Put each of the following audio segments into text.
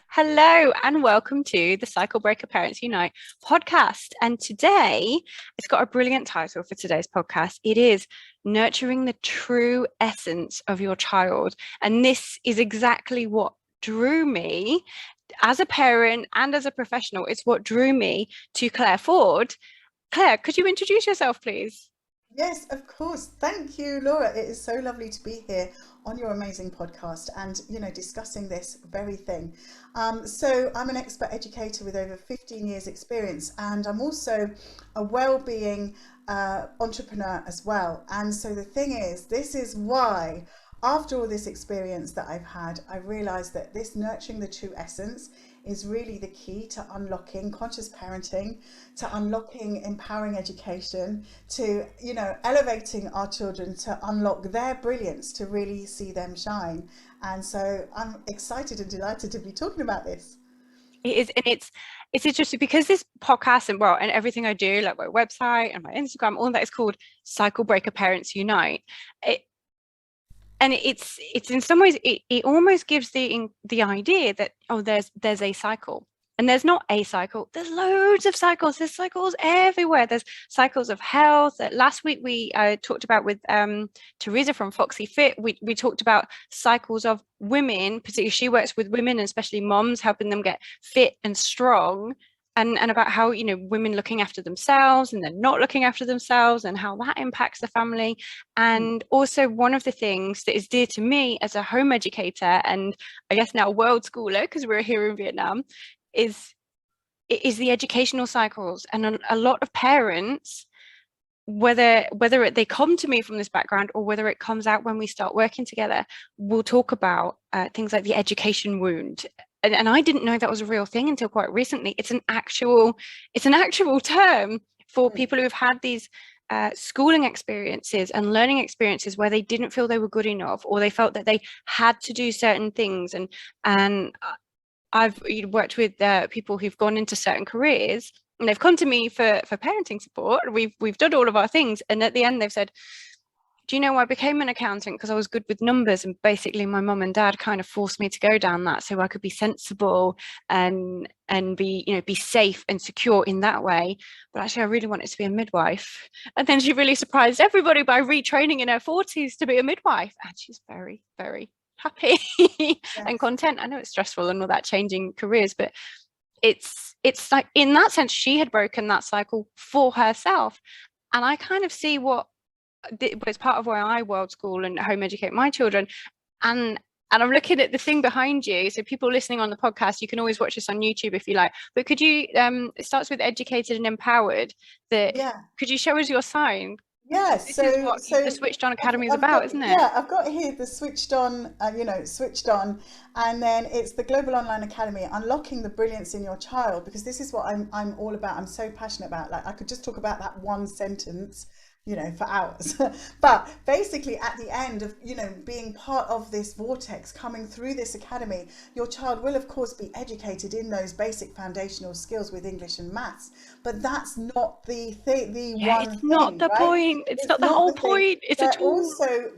Hello and welcome to the Cycle Breaker Parents Unite podcast. And today it's got a brilliant title for today's podcast. It is Nurturing the True Essence of Your Child. And this is exactly what drew me as a parent and as a professional. It's what drew me to Clare Ford. Clare, could you introduce yourself, please? Yes, of course. Thank you, Laura. It is so lovely to be here on your amazing podcast and, discussing this very thing. So I'm an expert educator with over 15 years experience, and I'm also a well-being entrepreneur as well. And so the thing is, this is why after all this experience that I've had, I realized that this nurturing the true essence is really the key to unlocking conscious parenting, to unlocking empowering education, to elevating our children to unlock their brilliance, to really see them shine. And so I'm excited and delighted to be talking about this. It is, and it's interesting because this podcast and well, and everything I do, like my website and my Instagram, all that is called Cycle Breaker Parents Unite. It, and it's in some ways it almost gives the idea that there's a cycle, and there's not a cycle. There's loads of cycles. There's cycles everywhere. There's cycles of health. Last week we talked about with Teresa from Foxy Fit. We talked about cycles of women, particularly she works with women and especially moms, helping them get fit and strong, and about how women looking after themselves and then not looking after themselves and how that impacts the family. Mm. And also one of the things that is dear to me as a home educator, and I guess now world schooler because we're here in Vietnam, is is the educational cycles. And a lot of parents, whether they come to me from this background or whether it comes out when we start working together, will talk about things like the education wound. And I didn't know that was a real thing until quite recently. It's an actual term for Mm. people who've had these schooling experiences and learning experiences where they didn't feel they were good enough, or they felt that they had to do certain things. And I've worked with people who've gone into certain careers and they've come to me for parenting support. We've done all of our things, and at the end they've said, "Do you know I became an accountant because I was good with numbers, and basically my mum and dad kind of forced me to go down that so I could be sensible and be safe and secure in that way. But actually, I really wanted to be a midwife." And then she really surprised everybody by retraining in her 40s to be a midwife, and she's very, very happy and Yes. content. I know it's stressful and all that changing careers, but it's like in that sense she had broken that cycle for herself. And I kind of see what was part of why I world school and home educate my children. And I'm looking at the thing behind you. So people listening on the podcast, you can always watch this on YouTube if you like. But could you it starts with educated and empowered. That Yeah. Could you show us your sign? Yeah, Because this is so what the so Switched On I've, Academy is I've about, got isn't it? yeah I've got here the switched on, switched on, and then it's the Global Online Academy, unlocking the brilliance in your child, because this is what I'm all about. I'm so passionate about. Like I could just talk about that one sentence, for hours. But basically, at the end of being part of this vortex, coming through this academy, your child will of course be educated in those basic foundational skills with English and maths. But that's not the Yeah, one it's not thing, the right? point. It's It's not the not whole the thing. point. It's a They're tool. also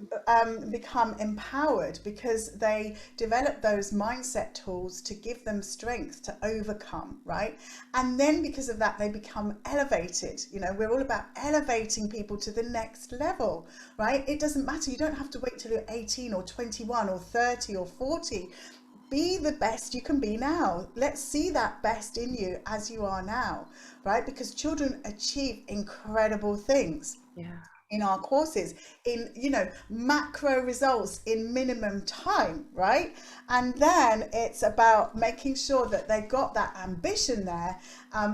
become empowered because they develop those mindset tools to give them strength to overcome, right? And then because of that, they become elevated. We're all about elevating people to the next level, right? It doesn't matter. You don't have to wait till you're 18 or 21 or 30 or 40. Be the best you can be now. Let's see that best in you as you are now, right? Because children achieve incredible things Yeah. in our courses in macro results in minimum time, right? And then it's about making sure that they've got that ambition there,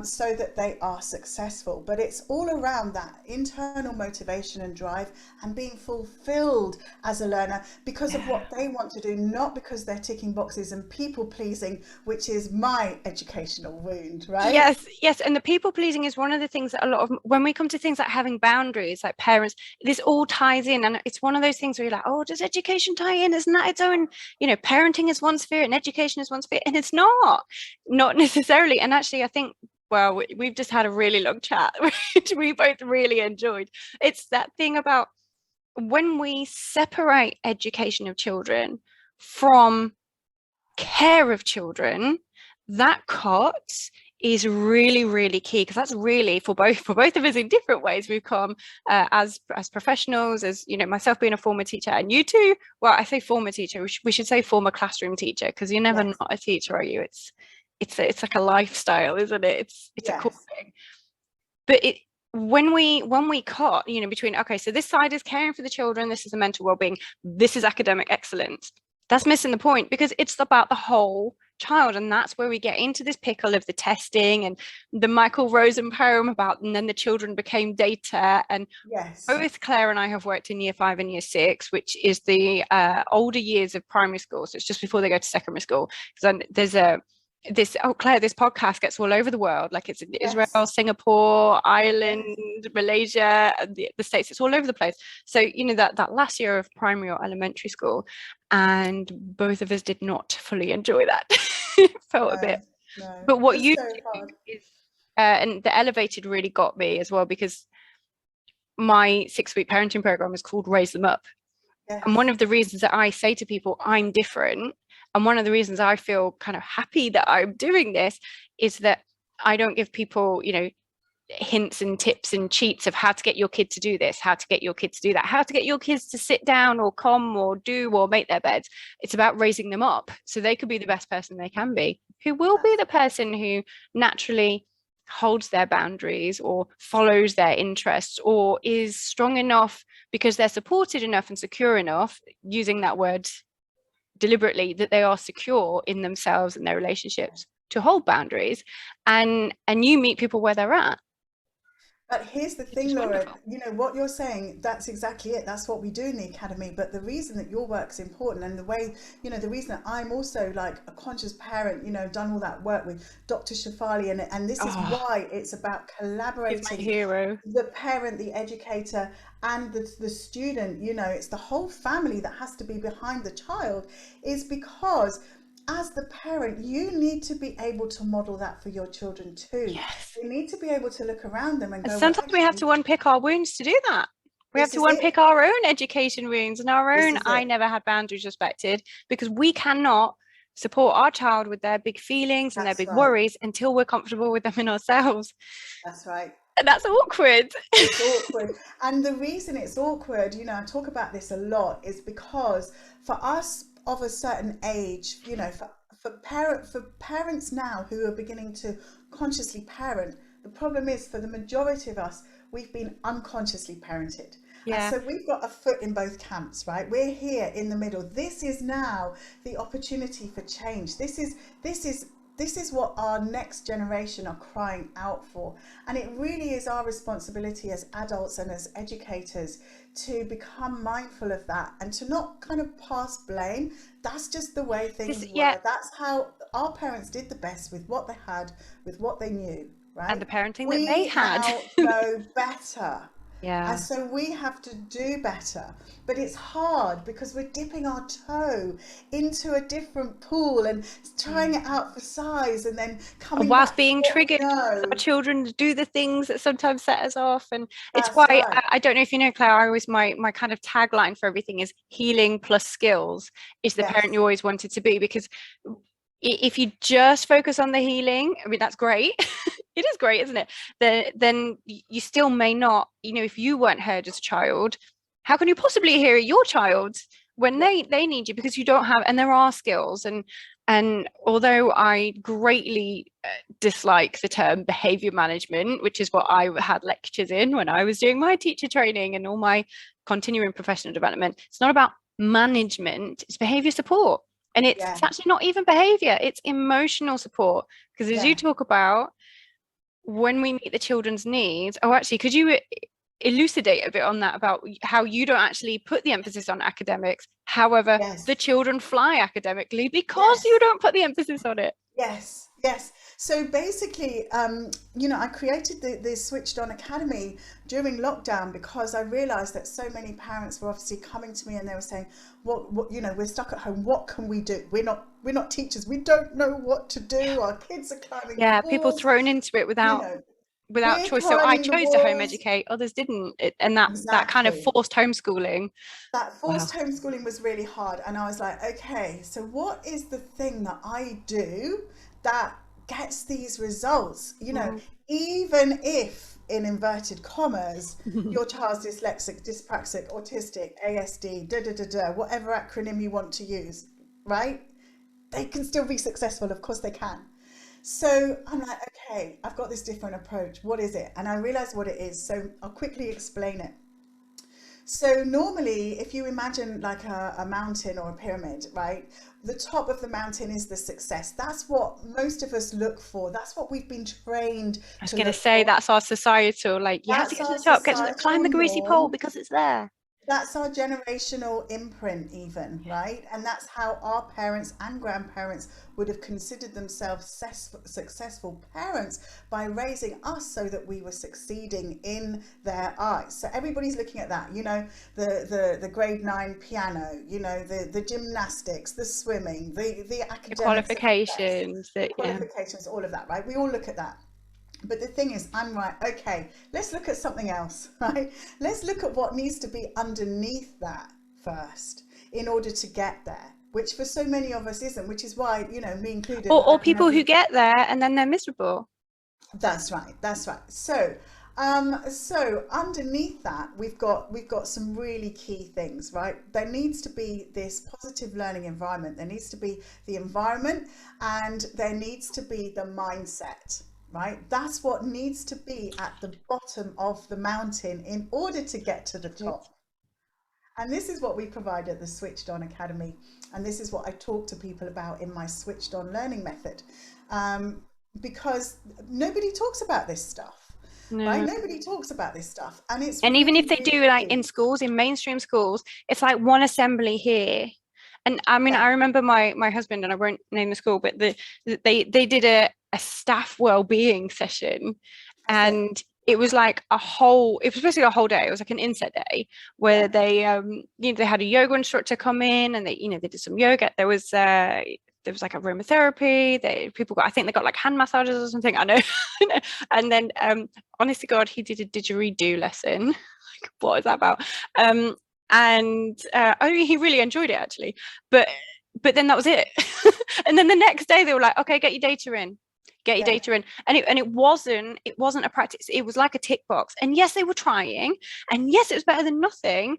so that they are successful. But it's all around that internal motivation and drive, and being fulfilled as a learner because of Yeah. what they want to do, not because they're ticking boxes and people pleasing, which is my educational wound, right? Yes, yes. And the people pleasing is one of the things that a lot of when we come to things like having boundaries, like parents, this all ties in. And it's one of those things where you're like, oh, does education tie in? Isn't that its own, parenting is one sphere and education is one sphere? And it's not necessarily. And actually, I think, well, we've just had a really long chat, which we both really enjoyed. It's that thing about when we separate education of children from care of children, that cot is really, really key, because that's really for both of us in different ways. We've come as professionals, as you know, myself being a former teacher, and you too. Well, I say former teacher. We should say former classroom teacher, because you're never Yes, not a teacher, are you? It's like a lifestyle, isn't it? It's a yes, calling. But it when we cut, between, okay, so this side is caring for the children, this is the mental well-being, this is academic excellence, that's missing the point, because it's about the whole child. And that's where we get into this pickle of the testing and the Michael Rosen poem about, and then the children became data. And yes. both Claire and I have worked in year 5 and year 6, which is the older years of primary school, so it's just before they go to secondary school. Because there's a this oh Claire, this podcast gets all over the world, like it's in Israel, Yes. Singapore, Ireland, Yes. Malaysia, and the States. It's all over the place. So that last year of primary or elementary school, and both of us did not fully enjoy that. It felt a No, bit. no. But what It's you so do hard. is and the elevated really got me as well, because my 6-week parenting program is called Raise Them Up. And one Yes. of the reasons that I say to people I'm different, and one of the reasons I feel kind of happy that I'm doing this, is that I don't give people, hints and tips and cheats of how to get your kid to do this, how to get your kids to do that, how to get your kids to sit down or come or do or make their beds. It's about raising them up so they could be the best person they can be, who will be That's the person who naturally holds their boundaries or follows their interests or is strong enough because they're supported enough and secure enough, using that word deliberately, that they are secure in themselves and their relationships to hold boundaries. And you meet people where they're at, But here's the which thing, is Laura, wonderful. what you're saying, that's exactly it. That's what we do in the academy. But the reason that your work's important, and the way, the reason that I'm also like a conscious parent, done all that work with Dr. Shafali, and this is Oh, why it's about he's my collaborating hero. the parent, the educator, and the student. It's the whole family that has to be behind the child, is because as the parent, you need to be able to model that for your children too. Yes. You need to be able to look around them and And go, well, sometimes we have actually, to unpick our wounds to do that. We have this to is it. unpick our own education wounds and our This own is I it. never had boundaries respected, because we cannot support our child with their big feelings and their That's big right. worries until we're comfortable with them in ourselves. That's right. And that's awkward. It's awkward. And the reason it's awkward, I talk about this a lot, is because for us of a certain age, for parents now who are beginning to consciously parent, the problem is for the majority of us, we've been unconsciously parented. And Yeah. so we've got a foot in both camps, right? We're here in the middle. This is now the opportunity for change. This is what our next generation are crying out for. And it really is our responsibility as adults and as educators to become mindful of that and to not kind of pass blame. That's just the way This, things yeah. were. That's how our parents did the best with what they had, with what they knew, And the right? parenting that they We had. now know better. And Yeah. so we have to do better. But it's hard because we're dipping our toe into a different pool and trying Mm. it out for size and then And coming whilst back to being what we triggered, our know. children do the things that sometimes set us off. And it's That's why right. I don't know if you know, Claire, I always, my kind of tagline for everything is healing plus skills is the parent Yes. you always wanted to be. Because if you just focus on the healing, I mean, that's great. It is great, isn't it? Then you still may not, if you weren't heard as a child, how can you possibly hear your child when Yeah. they need you? Because you don't have, and there are skills. And although I greatly dislike the term behavior management, which is what I had lectures in when I was doing my teacher training and all my continuing professional development, it's not about management, it's behavior support. And it's Yeah. actually not even behavior, it's emotional support. Because as you Yeah. talk about, when we meet the children's needs, oh, actually, could you elucidate a bit on that, about how you don't actually put the emphasis on academics? However, the Yes. children fly academically because you Yes. don't put the emphasis on it. Yes, yes. So basically, I created the Switched On Academy during lockdown because I realized that so many parents were obviously coming to me and they were saying, we're stuck at home. What can we do? We're not teachers. We don't know what to do. Our kids are climbing the Yeah, people walls. thrown into it You without know, without We're choice. So I climbing the chose to home walls. educate, others didn't. And that kind of Exactly. forced homeschooling. That Wow. forced homeschooling was really hard. And I was like, okay, so what is the thing that I do that gets these results? You know, Mm. even if, in inverted commas, your child's dyslexic, dyspraxic, autistic, ASD, da da da da, whatever acronym you want to use, right? They can still be successful. Of course they can. So I'm like, okay, I've got this different approach. What is it? And I realized what it is. So I'll quickly explain it. So normally, if you imagine like a mountain or a pyramid, right? The top of the mountain is the success. That's what most of us look for. That's what we've been trained I was to going to look say for. that's our societal, like, you have to That's get to our the top, climb societal the greasy pole norm. because it's there. That's our generational imprint, even, right? And that's how our parents and grandparents would have considered themselves successful parents, by raising us so that we were succeeding in their eyes. So everybody's looking at that, you know, the grade 9 piano, you know, the gymnastics, the swimming, the The academic success, qualifications the that, yeah. qualifications, all of that, right? We all look at that. But the thing is, I'm right, okay, let's look at something else, right? Let's look at what needs to be underneath that first in order to get there, which for so many of us isn't, which is why, you know, me included, Or I've people never. who get there and then they're miserable. That's right, that's right. So underneath that, we've got some really key things, right? There needs to be this positive learning environment. There needs to be the environment, and there needs to be the mindset, right? That's what needs to be at the bottom of the mountain in order to get to the top. And this is what we provide at the Switched On Academy. And this is what I talk to people about in my Switched On learning method. Um, because nobody talks about this stuff, right? No. Nobody talks about this stuff. And it's And even if really, they really do, like in key. schools, in mainstream schools, it's like one assembly here. And I mean, Yeah, I remember my husband, and I won't name the school, but they did a staff well-being session, that's it. and it was like it was basically a whole day. It was like an inset day where Yeah, they had a yoga instructor come in, and they did some yoga. There was like aromatherapy. People got, I think they got like hand massages or something. I know. And then honest to God, he did a didgeridoo lesson. Like, what is that about? Um, and he really enjoyed it actually. But then that was it. And then the next day they were like, okay, get your data in. Get your yeah, data in. And it wasn't a practice. It was like a tick box. And yes, they were trying. And yes, it was better than nothing.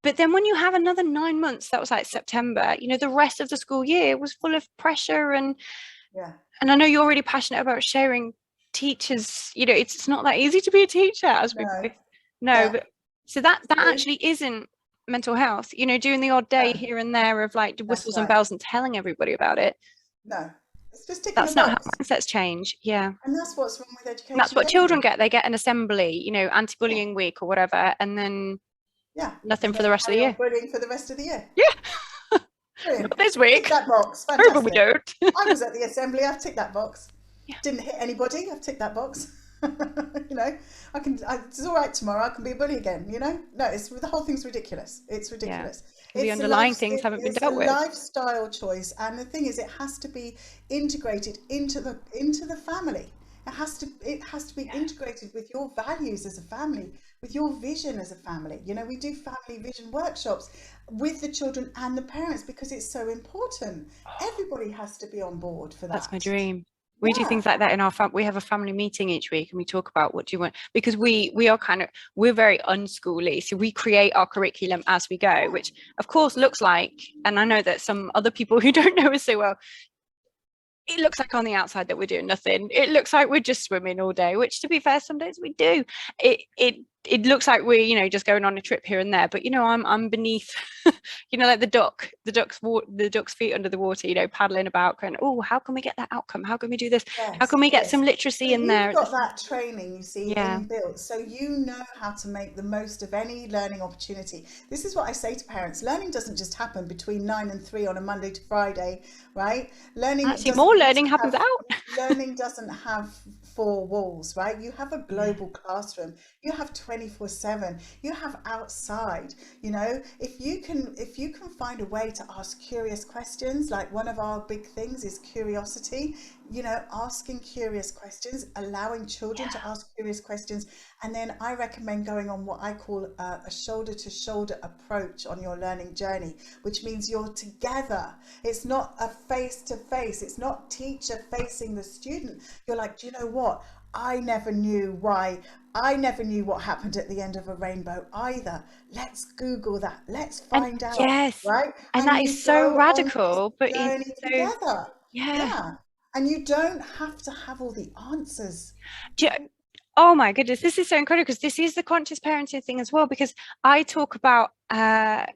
But then when you have another 9 months, that was like September, the rest of the school year was full of pressure. yeah. And I know you're really passionate about sharing teachers. It's not that easy to be a teacher, as we No, both know. yeah. But so that So, actually isn't mental health. Doing the odd day no, here and there of like that's whistles and right. bells and telling everybody about it. No, it's just ticking a That's not how box. mindsets change. Yeah. And that's what's wrong with And that's education what children generally. get. They get an assembly, Yeah, anti-bullying week or whatever, and then yeah. nothing And for then the rest of the carry on year. bullying for the rest of the year. Yeah. Brilliant. Not this Tick week. that box. Hope we Fantastic. don't. I was at the assembly. I've ticked that box. Yeah. Didn't hit anybody. I've ticked that box. You know, it's all right tomorrow. I can be a bully again. You know, no, the whole thing's ridiculous. It's Yeah. ridiculous. Because the underlying things haven't been It's a dealt with. lifestyle choice, and the thing is, it has to be integrated into the family. It has to be Yeah. integrated with your values as a family, with your vision as a family. You know, we do family vision workshops with the children and the parents because it's so important. Everybody has to be on board for That's my that. dream. We do Yeah. things like that in our we have a family meeting each week, and we talk about what do you want, because we're very unschooly, so we create our curriculum as we go, Yeah. which of course looks like, and I know that some other people who don't know us so well, it looks like on the outside that we're doing nothing. It looks like we're just swimming all day, which to be fair, some days we do. It looks like we're, just going on a trip here and there, but I'm beneath, like the duck's feet under the water, paddling about, going, oh, how can we get that outcome? How can we do this? How Yes, can we get yes. some literacy So in there you've at the got same? that training, you see, Yeah. inbuilt. So you know how to make the most of any learning opportunity. This is what I say to parents. Learning doesn't just happen between 9 and 3 on a Monday to Friday, right? Actually, more learning happens out. Learning doesn't have four walls, right? You have a Yeah. global classroom. You have 24/7. You have outside. If you can find a way to ask curious questions, like one of our big things is curiosity, asking curious questions, allowing children to ask curious questions. And then I recommend going on what I call a shoulder to shoulder approach on your learning journey, which means you're together. It's not a face to face. It's not teacher facing the student. You're like, do you know what? I never knew why. I never knew what happened at the end of a rainbow either. Let's Google that. Let's And find out, yes, right? and And that you is so go on this radical, but it's journey so, together. yeah. Yeah. And you don't have to have all the answers, Do you- right? oh my goodness, this is so incredible because this is the conscious parenting thing as well. Because I talk about how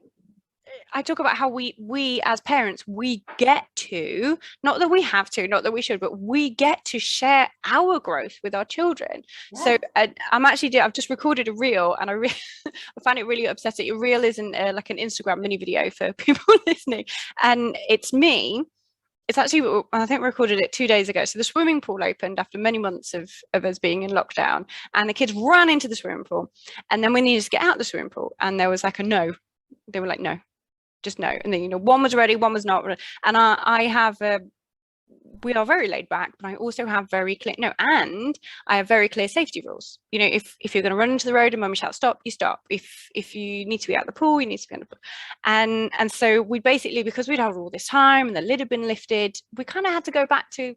we as parents, we get to, not that we have to, not that we should, but we get to share our growth with our children. So Yeah. I've just recorded a reel, and I find it really upsetting. A reel isn't like an Instagram mini video for people listening, and it's me. It's actually, I think we recorded it 2 days ago. So the swimming pool opened after many months of us being in lockdown, and the kids ran into the swimming pool, and then we needed to get out the swimming pool, and there was like a no. They were like, no, just no. And then, one was ready, one was not. And I have we are very laid back, but I also have very clear, no, and I have very clear safety rules. If you're going to run into the road and mummy shouts stop, you stop. If you need to be out the pool, you need to be in the pool. And so we basically, because we'd had all this time and the lid had been lifted, we kind of had to go back to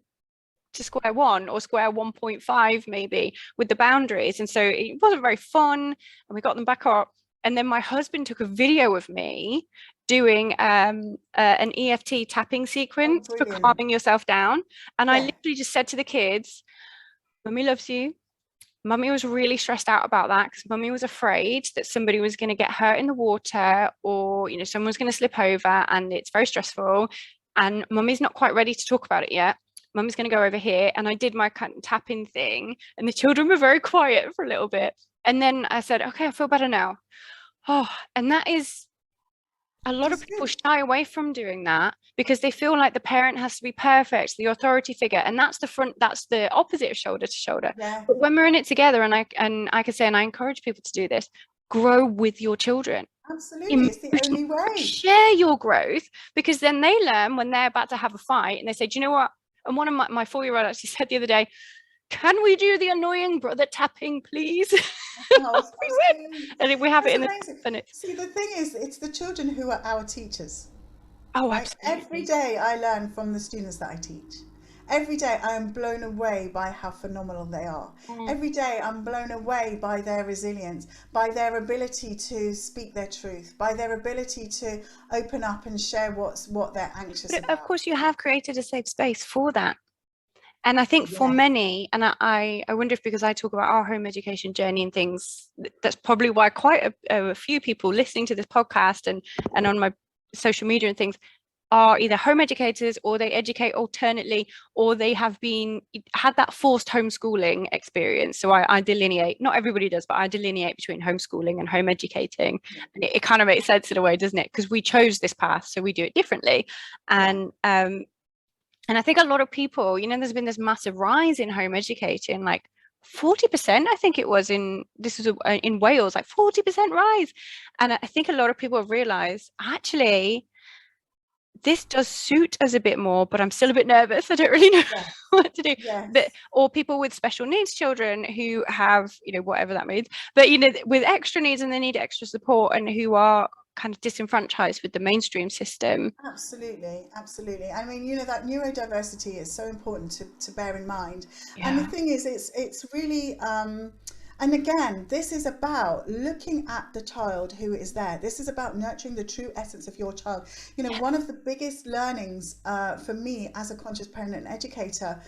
square one or square 1.5 maybe with the boundaries. And so it wasn't very fun, and we got them back up. And then my husband took a video of me doing an EFT tapping Oh, sequence for brilliant. calming yourself down. And I Yeah. literally just said to the kids, Mummy loves you. Mummy was really stressed out about that because Mummy was afraid that somebody was going to get hurt in the water, or someone was going to slip over, and it's very stressful. And Mummy's not quite ready to talk about it yet. Mummy's going to go over here. And I did my kind of tapping thing, and the children were very quiet for a little bit. And then I said, okay, I feel better now. Oh, and that is, a lot of That's people good. shy away from doing that because they feel like the parent has to be perfect, the authority figure, and that's the opposite of shoulder to shoulder. Yeah. But when we're in it together, and I can say, and I encourage people to do this, grow with your children. Absolutely. It's the only way. Share your growth, because then they learn when they're about to have a fight and they say, do you know what? And one of my 4-year-old actually said the other day, can we do the annoying brother tapping, please? Oh, so We went. sweet. And we have it That's in the amazing. minutes. See, the thing is, it's the children who are our teachers, Oh, right? Every absolutely. day I learn from the students that I teach. Every day I am blown away by how phenomenal they are. Mm. Every day I'm blown away by their resilience, by their ability to speak their truth, by their ability to open up and share what they're anxious But of about. course, you have created a safe space for that. And I think for Yes. many, and I wonder if, because I talk about our home education journey and things, that's probably why quite a few people listening to this podcast and on my social media and things are either home educators, or they educate alternately, or they have had that forced homeschooling experience. So I delineate, not everybody does, but I delineate between homeschooling and home educating. And it kind of makes sense in a way, doesn't it? Because we chose this path, so we do it differently. Yeah. And I think a lot of people, there's been this massive rise in home educating, like 40%, I think it was in Wales, like 40% rise. And I think a lot of people have realized, actually, this does suit us a bit more, but I'm still a bit nervous. I don't really know Yes. what to do. But, Yes. or people with special needs children who have, whatever that means, but, with extra needs and they need extra support, and who are kind of disenfranchised with the mainstream system. Absolutely, absolutely. I mean, that neurodiversity is so important to bear in mind. And the Yeah. thing is, it's really, and again, this is about looking at the child who is there. This is about nurturing the true essence of your child. One of the biggest learnings for me as a conscious parent and educator,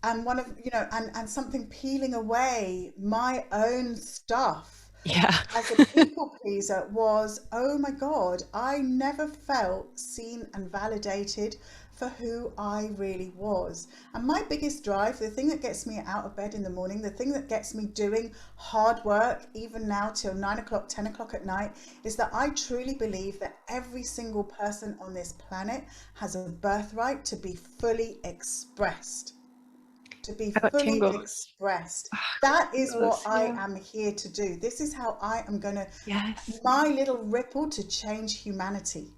and one of, and something peeling away my own stuff Yeah. as a people pleaser was, oh my God, I never felt seen and validated for who I really was. And my biggest drive, the thing that gets me out of bed in the morning, the thing that gets me doing hard work, even now till 9 o'clock, 10 o'clock at night, is that I truly believe that every single person on this planet has a birthright to be fully expressed. to be I got fully tingles. expressed. Oh, I got That is what tingles. I Yeah. am here to do. This is how I am going to, Yes. my little ripple to change humanity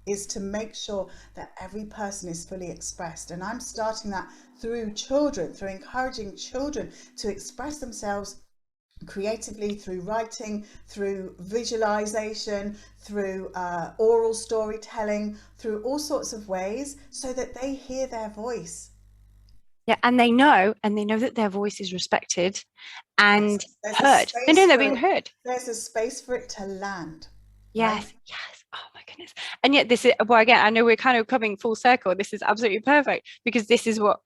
is to make sure that every person is fully expressed. And I'm starting that through children, through encouraging children to express themselves creatively, through writing, through visualization, through oral storytelling, through all sorts of ways, so that they hear their voice. Yeah, and they know that their voice is respected Yes, and there's a heard. They know space they're for being it. heard. There's a space for it to land, right? Yes, yes. Oh my goodness. And yet this is, well, again, I know we're kind of coming full circle. This is absolutely perfect because this is what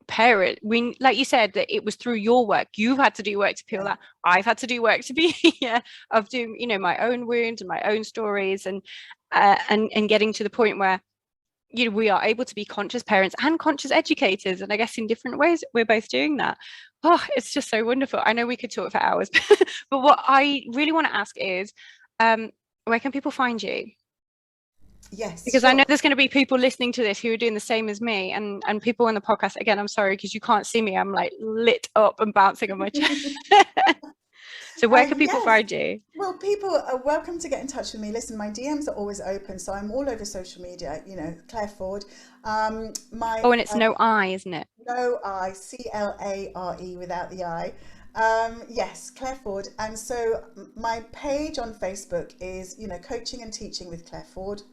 parent, we, like you said, that it was through your work. You've had to do work to peel Yeah. that. I've had to do work to be here of doing, my own wounds and my own stories and getting to the point where we are able to be conscious parents and conscious educators, and I guess in different ways we're both doing that. Oh, it's just so wonderful. I know we could talk for hours but what I really want to ask is, where can people find you? Yes, Because I know sure. there's going to be people listening to this who are doing the same as me, and people on the podcast. Again, I'm sorry because you can't see me, I'm like lit up and bouncing on my chair. So where can people Yes. find you? Well, people are welcome to get in touch with me. Listen, my DMs are always open, so I'm all over social media. Clare Ford. My Oh, and it's no I, isn't it? No I, Clare without the I. Yes, Clare Ford. And so my page on Facebook is, coaching and teaching with Clare Ford.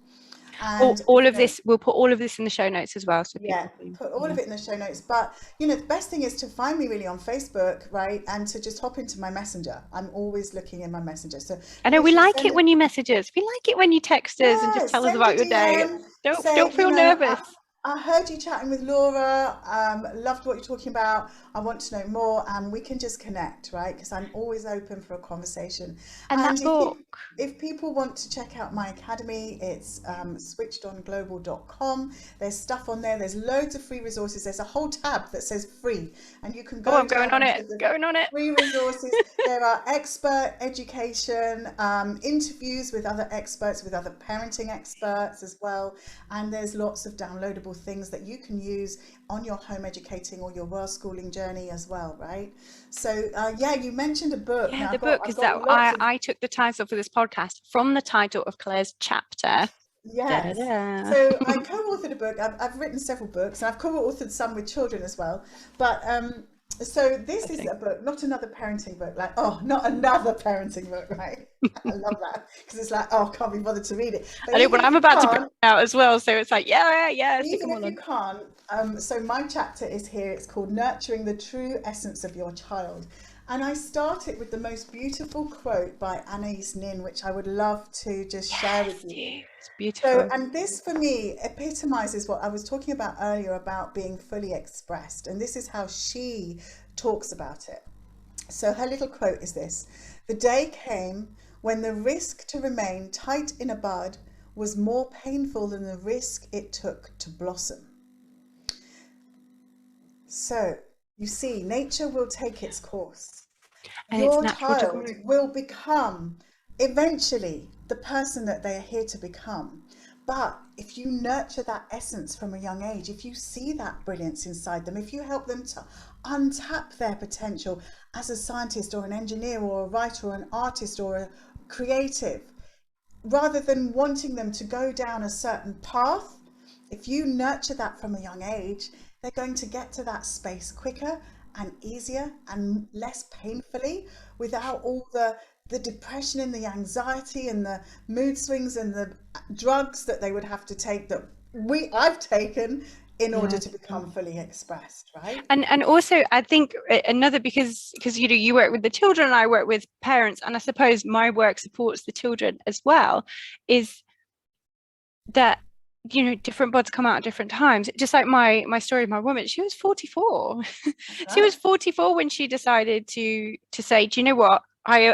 And, All of this, we'll put all of this in the show notes as well so yeah, people can, put all yeah. of it in the show notes. But, the best thing is to find me really on Facebook, right? And to just hop into my messenger. I'm always looking in my messenger. So I know we literally like it when you message us. We like it when you text us and just tell us send a about your day. DM, Don't say, feel nervous. I heard you chatting with Laura, loved what you're talking about. I want to know more, and we can just connect, right? Because I'm always open for a conversation. And And that book. if people want to check out my academy, it's switchedonglobal.com. There's stuff on there. There's loads of free resources. There's a whole tab that says free, and you can Oh, go I'm going down on onto it. the Going on it. free resources. There are expert education, interviews with other experts, with other parenting experts as well. And there's lots of downloadable things that you can use on your home educating or your world schooling journey as well, right? So yeah, you mentioned a book. Yeah, Now the book I've is got that lots of. I took the title for this podcast from the title of Claire's chapter. Da, da, Yes. da. So I co-authored a book. I've written several books, and I've co-authored some with children as well. But so this I is think. a book, not another parenting book. Like, oh, not another parenting book, right? I love that because it's like, oh, I can't be bothered to read it. But I know, but even if I'm you about to bring can't, it out as well. So it's like, yeah, stick even them all if you on. can't, so my chapter is here. It's called Nurturing the True Essence of Your Child. And I start it with the most beautiful quote by Anais Nin, which I would love to just share Yes, with you. it's So, beautiful. and this for me epitomizes what I was talking about earlier about being fully expressed. And this is how she talks about it. So, her little quote is this: "The day came when the risk to remain tight in a bud was more painful than the risk it took to blossom." So, you see, nature will take its course. And it's Your natural to child grow. will become eventually the person that they are here to become. But if you nurture that essence from a young age, if you see that brilliance inside them, if you help them to untap their potential as a scientist or an engineer or a writer or an artist or a creative, rather than wanting them to go down a certain path, if you nurture that from a young age, they're going to get to that space quicker and easier and less painfully, without all the depression and the anxiety and the mood swings and the drugs that they would have to take, that I've taken in order Yeah. to become fully expressed, right? And also I think another, because you work with the children and I work with parents, and I suppose my work supports the children as well, is that different buds come out at different times. Just like my story of my woman, she was 44. That's She was right. 44 when she decided to say, do you know what, I've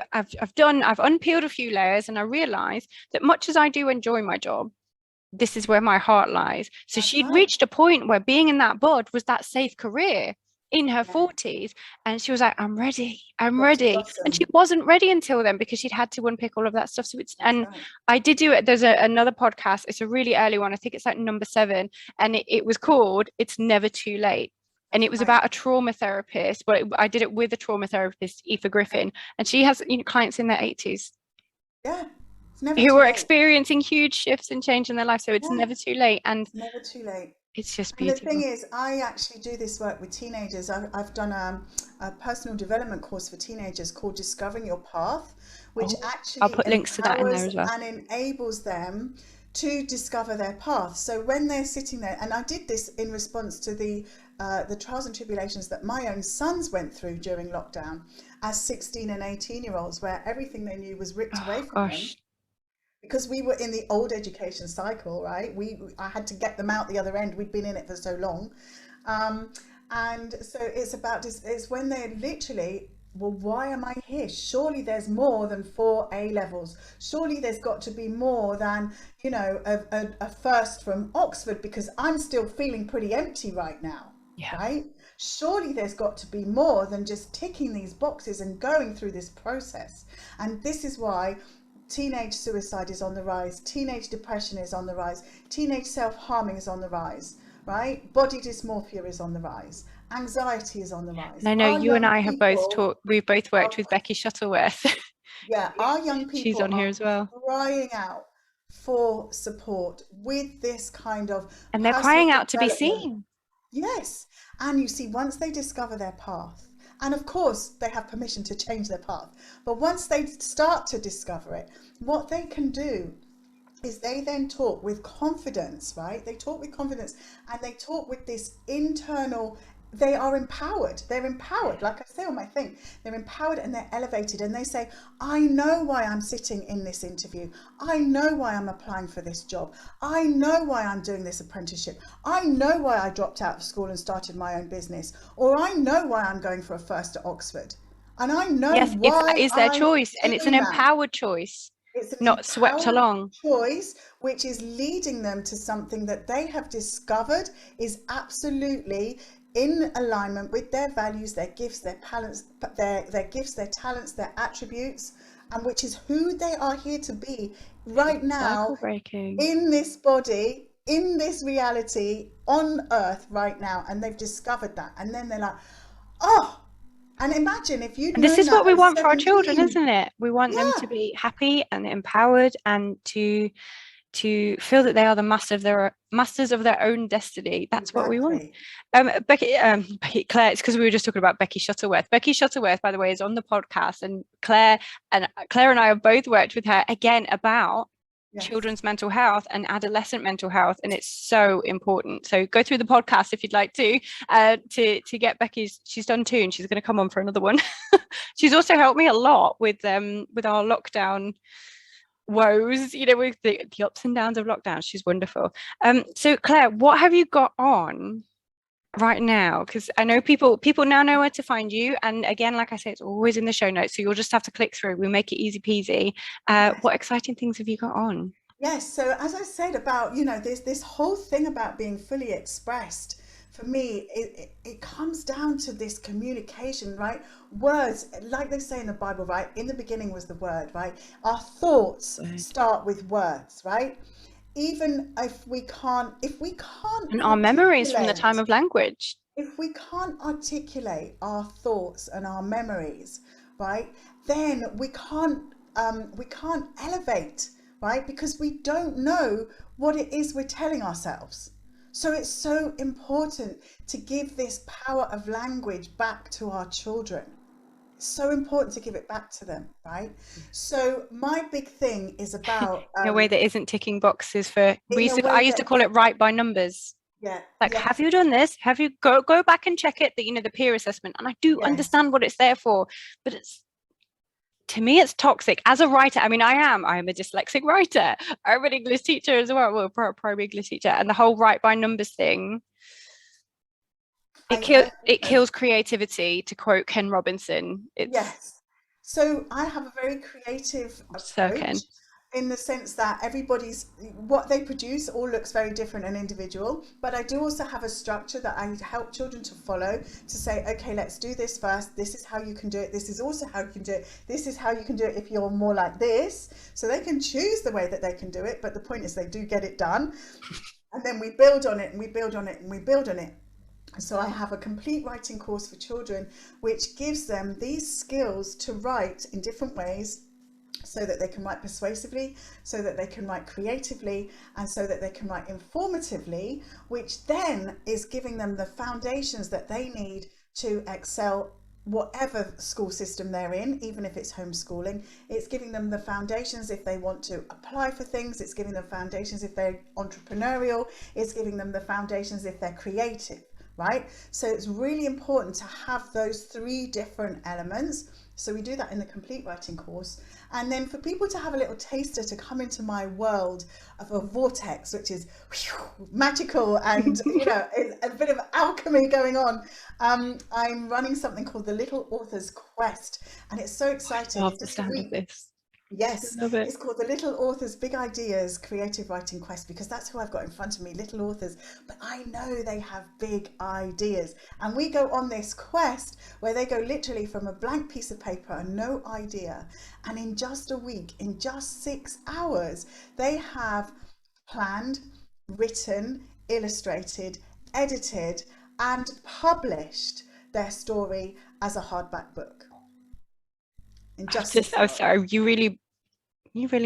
unpeeled a few layers, and I realized that much as I do enjoy my job, this is where my heart lies. So That's she'd right. reached a point where being in that bud was that safe career in her Yeah. 40s, and she was like, I'm Got to ready, and she blossom. wasn't ready until then because she'd had to unpick all of that stuff. So it's, That's and right. I did do it, there's another podcast, it's a really early one, I think it's like number 7, and it was called It's Never Too Late. and it was Right. about a trauma therapist, but I did it with a trauma therapist, Aoife Griffin, and she has, clients in their 80s Yeah. It's never who too are late. experiencing huge shifts and change in their life. So it's Yeah. never too late, and It's never too late. it's just And the thing beautiful. is, I actually do this work with teenagers. I've done a personal development course for teenagers called Discovering Your Path, which Oh, I'll actually put links to that in there empowers as well. and enables them to discover their path. So when they're sitting there, and I did this in response to the trials and tribulations that my own sons went through during lockdown as 16 and 18-year-olds, where everything they knew was ripped away Oh from them gosh. because we were in the old education cycle, right? I had to get them out the other end. We'd been in it for so long. Um, and so it's about this, it's when they're literally, well, why am I here? Surely there's more than 4 A levels. Surely there's got to be more than, a first from Oxford, because I'm still feeling pretty empty right now, Yeah. right? Surely there's got to be more than just ticking these boxes and going through this process. And this is why teenage suicide is on the rise, teenage depression is on the rise, teenage self-harming is on the rise, right? Body dysmorphia is on the rise, anxiety is on the And rise. I know Our you and young I have both people talked, we've both worked are, with Becky Shuttleworth. yeah, our young She's people on here are as well. crying out for support with this kind of And they're personal crying out to be development. seen. Yes. And you see, once they discover their path, and of course they have permission to change their path, but once they start to discover it, what they can do is they then talk with confidence, right? They talk with confidence and they talk with this internal, they are empowered. They're empowered. Like I say on my thing, they're empowered and they're elevated. And they say, I know why I'm sitting in this interview. I know why I'm applying for this job. I know why I'm doing this apprenticeship. I know why I dropped out of school and started my own business. Or I know why I'm going for a first at Oxford. And I know Yes, it's that why is their I'm choice, and it's an doing that. empowered choice, It's an not swept empowered along. choice which is leading them to something that they have discovered is absolutely in alignment with their values, their gifts, their talents, their gifts, their talents, their attributes, and which is who they are here to be right now Cycle breaking. in this body, in this reality, on earth right now. And they've discovered that. And then they're like, oh, and imagine if you'd And this known is what that we at want for our children, 17. isn't it? We want them to Yeah, be happy and empowered, and to feel that they are the masters of their own destiny. That's what we want. exactly. Claire, it's because we were just talking about Becky Shuttleworth. Becky Shuttleworth, by the way, is on the podcast, and Claire and I have both worked with her again about Yes. children's mental health and adolescent mental health, and it's so important. So go through the podcast if you'd like to get Becky's. She's done 2 and she's going to come on for another one. She's also helped me a lot with our lockdown woes, with the ups and downs of lockdown. She's wonderful. So Claire, what have you got on right now? Because I know people now know where to find you, and again, like I say, it's always in the show notes, so you'll just have to click through. We make it easy peasy. Yes. What exciting things have you got on? Yes. So as I said about, this whole thing about being fully expressed, for me, it comes down to this communication, right? Words, like they say in the Bible, right? In the beginning was the word, right? Our thoughts start with words, right? Even if we can't And our memories from the time articulate, of language. if we can't articulate our thoughts and our memories, right, then we can't elevate, right, because we don't know what it is we're telling ourselves. So it's so important to give this power of language back to our children. It's so important to give it back to them, right? So my big thing is about In a way that isn't ticking boxes for in a I way used to that, call it right by numbers. yeah, Like, have yes, you done this? Have you go back and check it, that the peer assessment? And I do yes, understand what it's there for, but it's, to me, it's toxic. As a writer, I mean, I'm a dyslexic writer. I'm an English teacher as well, primary English teacher, and the whole right by numbers thing, it I kills creativity, to quote Ken Robinson. It's yes. So I have a very creative so approach Ken. in the sense that what they produce all looks very different and individual. But I do also have a structure that I help children to follow, to say, okay, let's do this first. This is how you can do it. This is also how you can do it. This is how you can do it if you're more like this. So they can choose the way that they can do it. But the point is they do get it done. And then we build on it and we build on it and we build on it. So I have a complete writing course for children, which gives them these skills to write in different ways, so that they can write persuasively, so that they can write creatively, and so that they can write informatively, which then is giving them the foundations that they need to excel whatever school system they're in, even if it's homeschooling. It's giving them the foundations if they want to apply for things. It's giving them foundations if they're entrepreneurial. It's giving them the foundations if they're creative, right? So it's really important to have those three different elements. So we do that in the complete writing course. And then for people to have a little taster, to come into my world of a vortex, which is magical and, you know, a bit of alchemy going on. I'm running something called the Little Author's Quest, and it's so exciting. I love It's the just a sound of week. this. Yes, I love it. it's called the Little Authors Big Ideas Creative Writing Quest, because that's who I've got in front of me, little authors, but I know they have big ideas. And we go on this quest where they go literally from a blank piece of paper and no idea. And in just a week, in just 6 hours, they have planned, written, illustrated, edited, and published their story as a hardback book in just 6 I'm hours. sorry, you really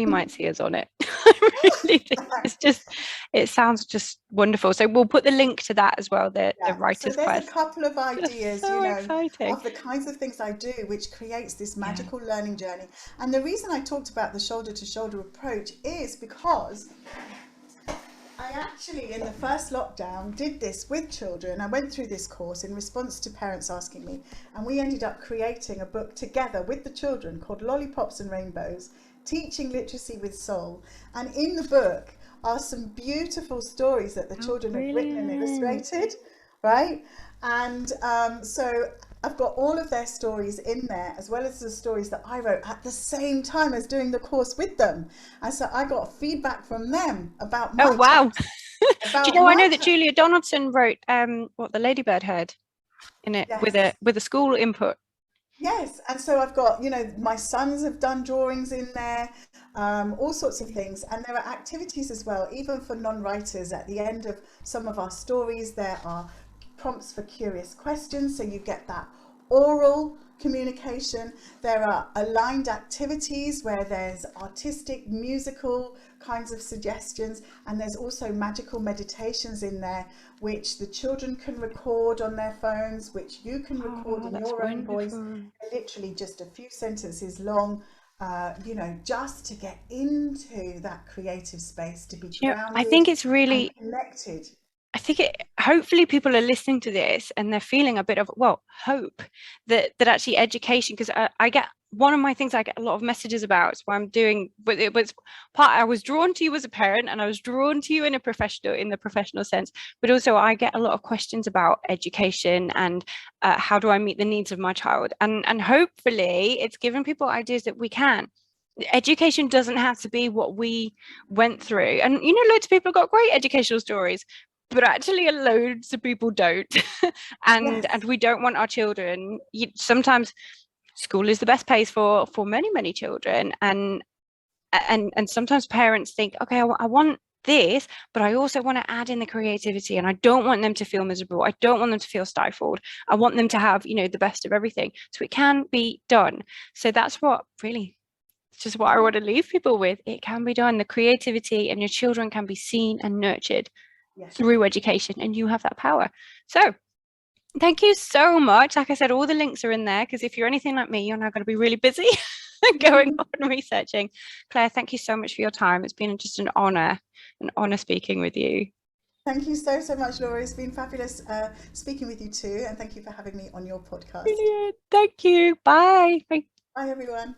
might see us on it. I really think it's just, it sounds just wonderful. So we'll put the link to that as well, the Yeah, so Writer's there's a Quest. couple of Just ideas, you so know, exciting. of the kinds of things I do, which creates this Yeah. magical learning journey. And the reason I talked about the shoulder to shoulder approach is because I actually, in the first lockdown, did this with children. I went through this course in response to parents asking me, and we ended up creating a book together with the children called Lollipops and Rainbows, Teaching Literacy with Soul. And in the book are some beautiful stories that the Oh, children have written and brilliant. illustrated, right? And so I've got all of their stories in there, as well as the stories that I wrote at the same time as doing the course with them. And so I got feedback from them about Oh, my wow. chapter, Do you about know, I my know that chapter. Julia Donaldson wrote what the Ladybird heard in it Yes. with a school input. Yes, and so I've got, you know, my sons have done drawings in there, all sorts of things. And there are activities as well, even for non-writers. At the end of some of our stories, there are prompts for curious questions, so you get that oral communication. There are aligned activities where there's artistic, musical kinds of suggestions, and there's also magical meditations in there, which the children can record on their phones, which you can record Oh, in that's your own voice, wonderful. literally just a few sentences long, you know, just to get into that creative space, to be Do you know, I think grounded it's and really, connected. I think it, hopefully people are listening to this and they're feeling a bit of, well, hope that actually education, because I get, one of my things I get a lot of messages about is what I'm doing, but it was part, I was drawn to you as a parent and I was drawn to you in a professional, in the professional sense, but also I get a lot of questions about education and how do I meet the needs of my child, and hopefully it's given people ideas that we can. Education doesn't have to be what we went through, and you know, loads of people have got great educational stories, but actually loads of people don't. And Yes. we don't want our children, sometimes school is the best place for many children, and sometimes parents think, okay, I want this, but I also want to add in the creativity, and I don't want them to feel miserable, I don't want them to feel stifled, I want them to have, you know, the best of everything, so it can be done. So that's what really, it's just what I want to leave people with. It can be done. The creativity, and your children can be seen and nurtured Yes. through education, and you have that power. So thank you so much. Like I said, all the links are in there, because if you're anything like me, you're now going to be really busy going on researching. Claire, thank you so much for your time. It's been just an honor speaking with you. Thank you so, so much, Laura. It's been fabulous speaking with you too. And thank you for having me on your podcast. Brilliant. Thank you. Bye. Bye. Bye, everyone.